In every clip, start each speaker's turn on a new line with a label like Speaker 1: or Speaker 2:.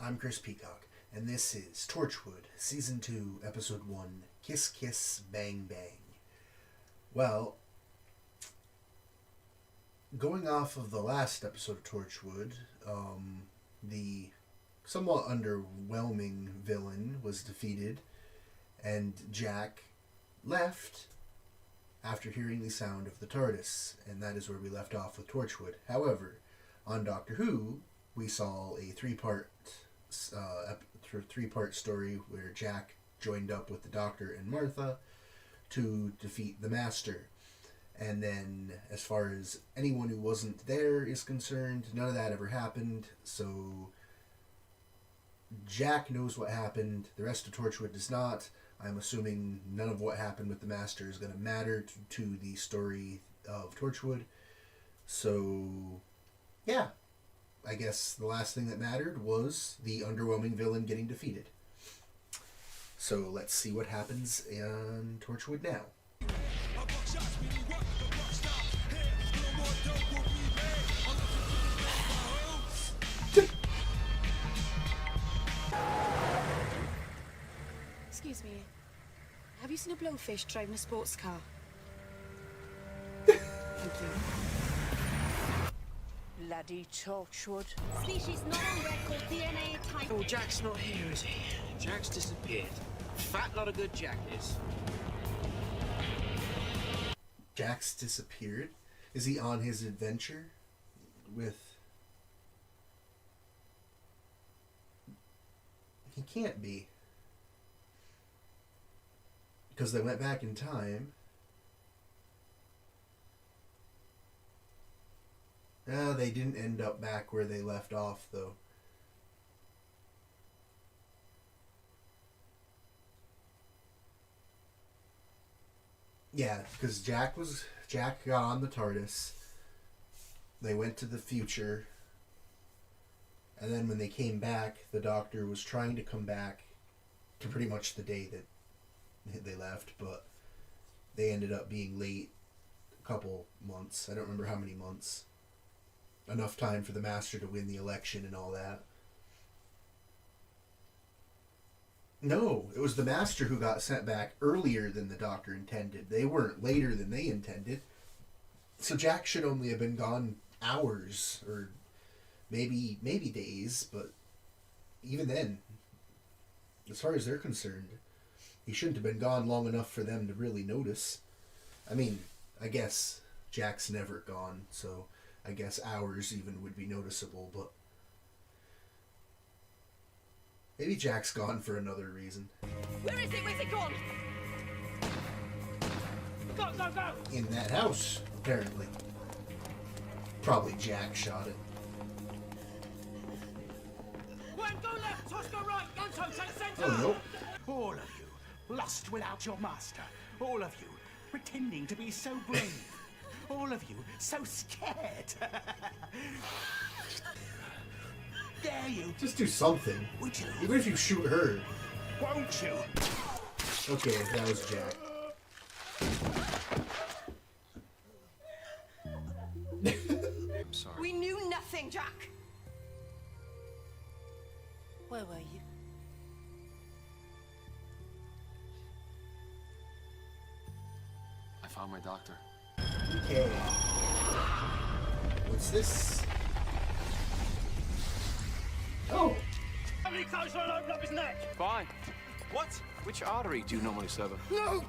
Speaker 1: I'm Chris Peacock, and this is Torchwood, Season 2, Episode 1, Kiss Kiss Bang Bang. Well, going off of the last episode of Torchwood, the somewhat underwhelming villain was defeated, and Jack left after hearing the sound of the TARDIS, and that is where we left off with Torchwood. However, on Doctor Who, we saw a three-part story where Jack joined up with the Doctor and Martha to defeat the Master. And then, as far as anyone who wasn't there is concerned, none of that ever happened. So, Jack knows what happened. The rest of Torchwood does not. I'm assuming none of what happened with the Master is going to matter to the story of Torchwood. So, yeah. I guess the last thing that mattered was the underwhelming villain getting defeated. So let's see what happens in Torchwood now.
Speaker 2: Excuse me. Have you seen a blowfish driving a sports car? Thank you.
Speaker 3: Bloody Torchwood.
Speaker 4: Species not on record, DNA type.
Speaker 5: Oh, Jack's not here, is he? Jack's disappeared. Fat lot of good Jack is.
Speaker 1: Jack's disappeared? Is he on his adventure with... He can't be. Because they went back in time. They didn't end up back where they left off, though. Yeah, because Jack got on the TARDIS. They went to the future. And then when they came back, the Doctor was trying to come back to pretty much the day that they left, but they ended up being late a couple months. I don't remember how many months. Enough time for the Master to win the election and all that. No, it was the Master who got sent back earlier than the Doctor intended. They weren't later than they intended. So Jack should only have been gone hours or maybe days, but even then, as far as they're concerned, he shouldn't have been gone long enough for them to really notice. I mean, I guess Jack's never gone, so I guess hours even would be noticeable, but maybe Jack's gone for another reason.
Speaker 4: Where is it? Where's it gone?
Speaker 5: Go, go, go!
Speaker 1: In that house, apparently. Probably Jack shot it.
Speaker 5: One, go left, toss go right, Gonto, take centre!
Speaker 1: Oh, nope.
Speaker 6: All of you, lost without your master. All of you, pretending to be so brave. All of you, so scared. Dare you?
Speaker 1: Just do something.
Speaker 6: Would you?
Speaker 1: Even if you shoot her.
Speaker 6: Won't you?
Speaker 1: Okay, that was Jack.
Speaker 5: I'm sorry.
Speaker 4: We knew nothing, Jack.
Speaker 3: Where were you?
Speaker 5: I found my doctor.
Speaker 1: Okay. What's this? Oh!
Speaker 5: How many times will I open up his neck?
Speaker 7: Fine.
Speaker 5: What?
Speaker 7: Which artery do you normally sever?
Speaker 5: No!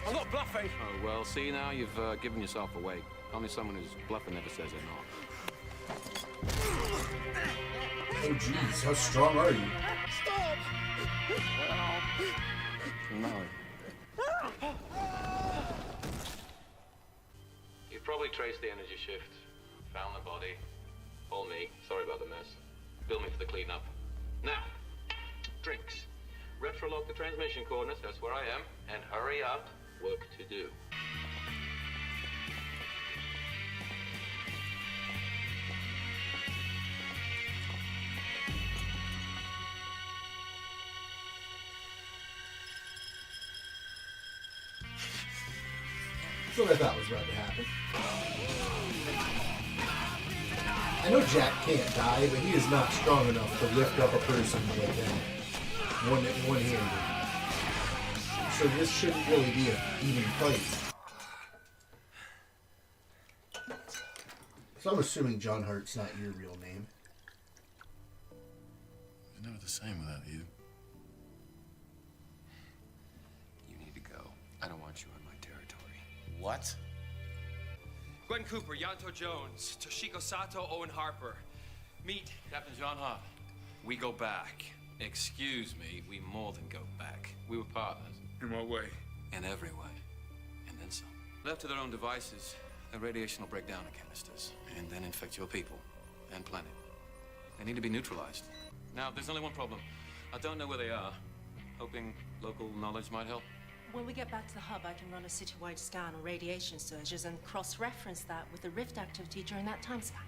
Speaker 5: I'm not bluffing.
Speaker 7: Oh, well, see, now you've given yourself away. Only someone who's bluffing never says they're not.
Speaker 1: Oh, jeez. How strong are you?
Speaker 5: Stop!
Speaker 7: No. You've probably traced the energy shift, found the body. All me. Sorry about the mess. Bill me for the cleanup. Now, drinks. Retrolog the transmission coordinates, that's where I am, and hurry up. Work to do.
Speaker 1: That's what I thought was about to happen. I know Jack can't die, but he is not strong enough to lift up a person with him one-handed. So this shouldn't really be an even fight. So I'm assuming John Hart's not your real name.
Speaker 8: It's never the same without you.
Speaker 9: You need to go. I don't want you on my territory.
Speaker 8: What?
Speaker 5: Gwen Cooper, Yanto Jones, Toshiko Sato, Owen Harper. Meet
Speaker 9: Captain John Hart. We go back. Excuse me, we more than go back. We were partners.
Speaker 5: In what way?
Speaker 9: In every way. And then some. Left to their own devices, the radiation will break down the canisters and then infect your people and planet. They need to be neutralized. Now, there's only one problem. I don't know where they are. Hoping local knowledge might help.
Speaker 3: When we get back to the hub, I can run a citywide scan on radiation surges and cross-reference that with the rift activity during that time span.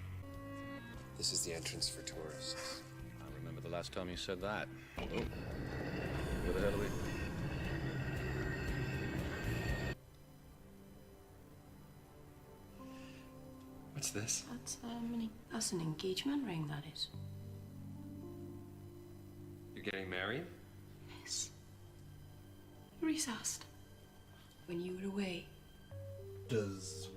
Speaker 10: This is the entrance for tourists.
Speaker 9: I remember the last time you said that. Oh. Where the hell are we?
Speaker 10: What's this?
Speaker 2: That's an engagement ring, that is.
Speaker 9: You're getting married?
Speaker 2: Yes. Reese asked when you were away.
Speaker 1: Does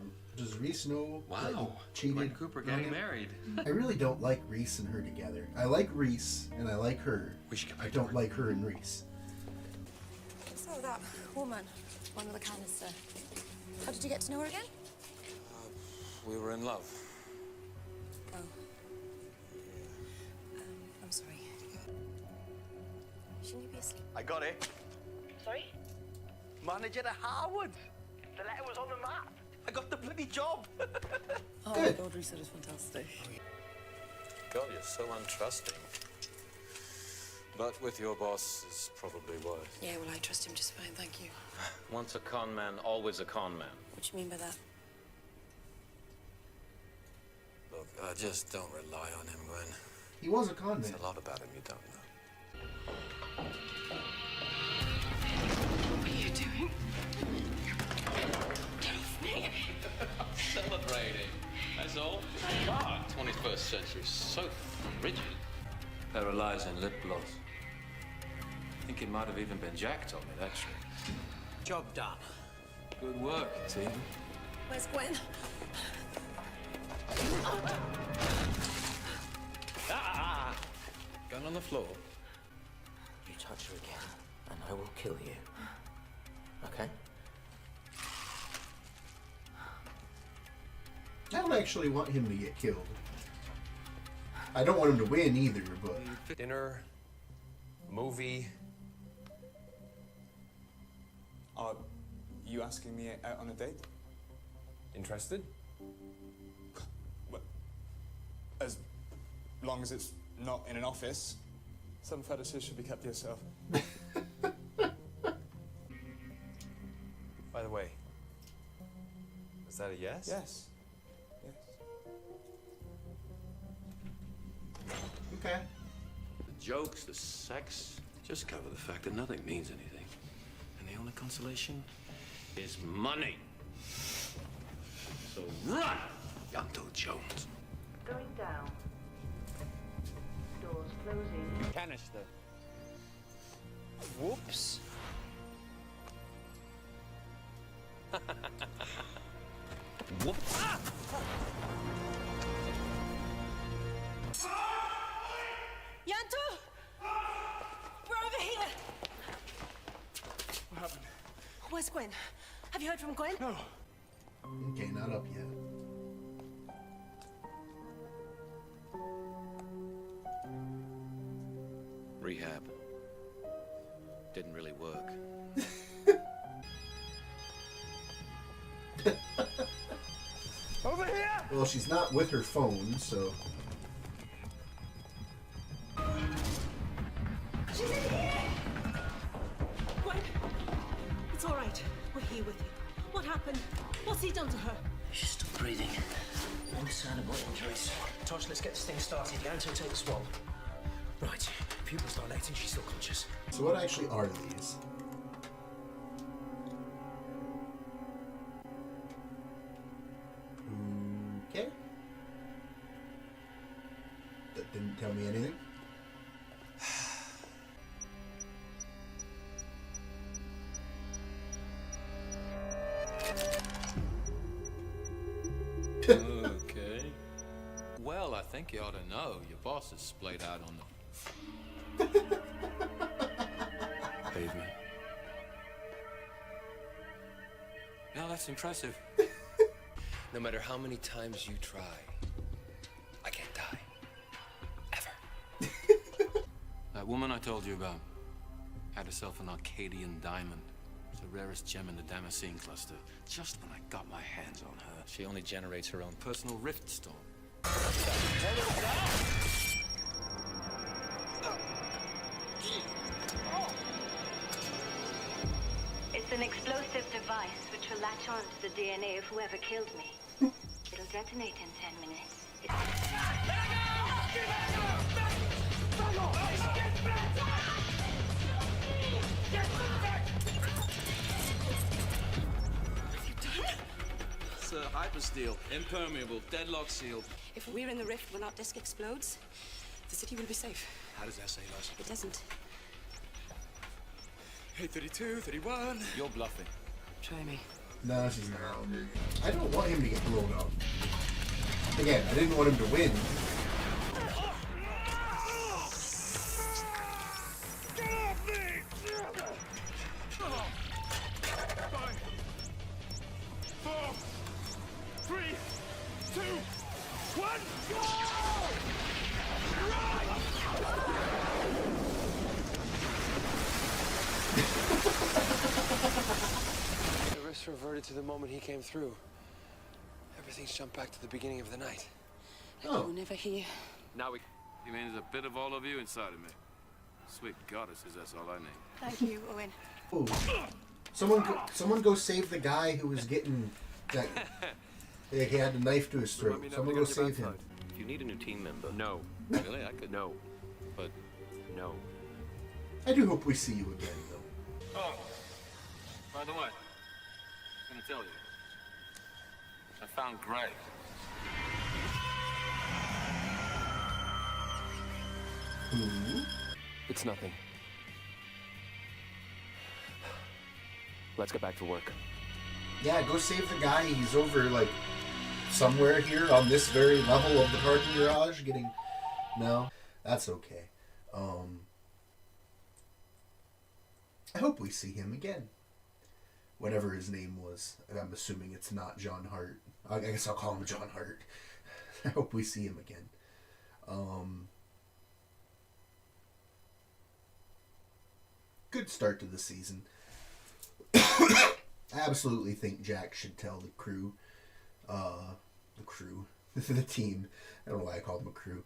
Speaker 1: Reese know that you
Speaker 9: Wow.
Speaker 1: cheated?
Speaker 9: Gwen Cooper
Speaker 1: on
Speaker 9: getting
Speaker 1: him?
Speaker 9: married.
Speaker 1: I really don't like Reese and her together. I like Reese and I like her.
Speaker 9: We should get
Speaker 1: I
Speaker 9: back to
Speaker 1: don't
Speaker 9: work.
Speaker 1: like her and Reese.
Speaker 2: So that woman, one with the canister. How did you get to know her again?
Speaker 9: We were in love.
Speaker 2: Oh. I'm sorry. Shouldn't you be asleep?
Speaker 6: I got it.
Speaker 2: Sorry?
Speaker 6: Manager at Harwood. The letter was on the map. I got the bloody job.
Speaker 2: Oh my God, Reese, that is fantastic.
Speaker 9: God, you're so untrusting. But with your boss is probably worse.
Speaker 2: Yeah, well, I trust him just fine, thank you.
Speaker 9: Once a con man, always a con man.
Speaker 2: What do you mean by that?
Speaker 9: Look, just don't rely on him, Gwen.
Speaker 1: He was a con man.
Speaker 9: There's a lot about him you don't know.
Speaker 2: What are you doing? Get off me!
Speaker 9: Celebrating. That's all. God, 21st century, so rigid. Paralyzed and lip gloss. I think it might have even been Jack told me that trick.
Speaker 5: Job done.
Speaker 9: Good work, team.
Speaker 2: Where's Gwen?
Speaker 9: Gun on the floor.
Speaker 5: You touch her again, and I will kill you. Okay?
Speaker 1: I don't actually want him to get killed. I don't want him to win either, but
Speaker 10: Dinner, movie.
Speaker 11: Are you asking me out on a date?
Speaker 10: Interested?
Speaker 11: Well, as long as it's not in an office. Some fetishes should be kept to yourself.
Speaker 10: By the way, is that a yes?
Speaker 11: Yes. Yes.
Speaker 1: okay.
Speaker 9: The jokes, the sex, just cover the fact that nothing means anything. And the only consolation is money. So run, Yanto Jones.
Speaker 3: Going down. Doors closing.
Speaker 5: Canister. Whoops.
Speaker 9: Whoops.
Speaker 3: Yanto! We're over here!
Speaker 11: What happened?
Speaker 3: Where's Gwen? Have you heard from Gwen?
Speaker 11: No.
Speaker 1: Okay, not up yet.
Speaker 9: Rehab. Didn't really work.
Speaker 11: Over here!
Speaker 1: Well, she's not with her phone, so...
Speaker 3: Gwen! It's all right. We're here with you. What happened? What's he done to her?
Speaker 5: She's still breathing. No discernible injuries. Tosh, let's get this thing started. Yanto, take the swab. Right. Pupils dilating. She's still conscious.
Speaker 1: So what actually are these? Okay.
Speaker 9: think you ought to know. Your boss is splayed out on the pavement. Now that's impressive.
Speaker 10: No matter how many times you try, I can't die. Ever.
Speaker 9: That woman I told you about had herself an Arcadian diamond. It's the rarest gem in the Damascene cluster. Just when I got my hands on her, she only generates her own personal rift storm.
Speaker 12: It's an explosive device which will latch on to the DNA of whoever killed me. It'll detonate in 10 minutes.
Speaker 9: It's a hypersteel, impermeable, deadlock sealed.
Speaker 2: If we're in the rift when our disc explodes, the city will be safe.
Speaker 9: How does that save us?
Speaker 2: It doesn't.
Speaker 11: Hey, 32, 31.
Speaker 9: You're bluffing.
Speaker 2: Try me.
Speaker 1: No, she's not. I don't want him to get blown up. Again, I didn't want him to win.
Speaker 10: The rifts reverted to the moment he came through. Everything's jumped back to the beginning of the night.
Speaker 2: You were never here.
Speaker 9: Now we... You mean there's a bit of all of you inside of me? Sweet goddesses, that's all I need.
Speaker 2: Thank you, Owen.
Speaker 1: Oh, someone go save the guy who was getting that. He had a knife to his throat. Someone go save him.
Speaker 7: If you need a new team member, no.
Speaker 9: Really? I could...
Speaker 7: No.
Speaker 9: But...
Speaker 7: No.
Speaker 1: I do hope we see you again, though.
Speaker 9: Oh, by the way, I'm gonna tell you. I found Greg.
Speaker 1: Who?
Speaker 10: It's nothing. Let's get back to work.
Speaker 1: Yeah, go save the guy. He's over, like, somewhere here on this very level of the parking garage getting... No, that's okay. I hope we see him again. Whatever his name was. I'm assuming it's not John Hart. I guess I'll call him John Hart. I hope we see him again. Good start to the season. I absolutely think Jack should tell the crew, the team. I don't know why I called them a crew.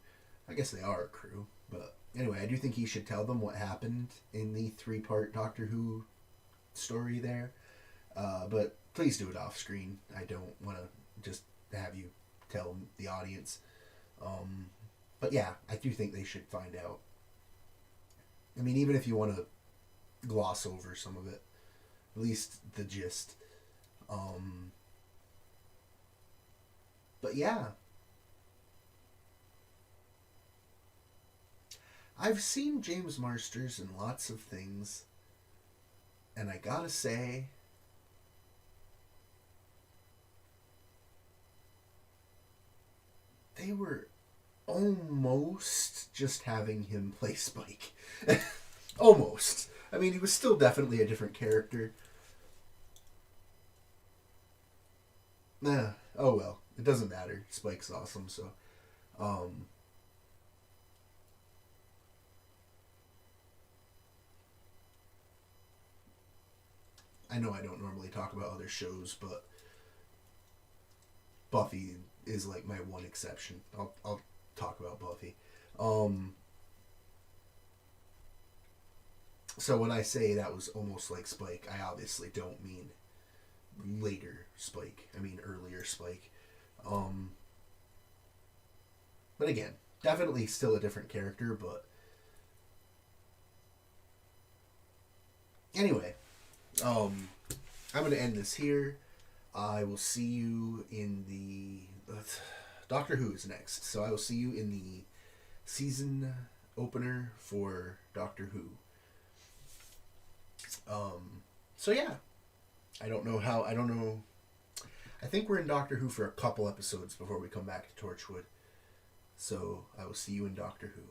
Speaker 1: I guess they are a crew, but anyway, I do think he should tell them what happened in the 3-part Doctor Who story there. But please do it off screen. I don't want to just have you tell the audience. But yeah, I do think they should find out. I mean, even if you want to gloss over some of it, at least the gist. But yeah. I've seen James Marsters in lots of things, and I gotta say, they were almost just having him play Spike. Almost. I mean, he was still definitely a different character. Oh well. It doesn't matter. Spike's awesome, so... I know I don't normally talk about other shows, but Buffy is like my one exception. I'll talk about Buffy. So when I say that was almost like Spike, I obviously don't mean later Spike. I mean earlier Spike. But again, definitely still a different character, but... Anyway, I'm going to end this here. I will see you in the... Doctor Who is next. So I will see you in the season opener for Doctor Who. So yeah. I don't know. I think we're in Doctor Who for a couple episodes before we come back to Torchwood. So I will see you in Doctor Who.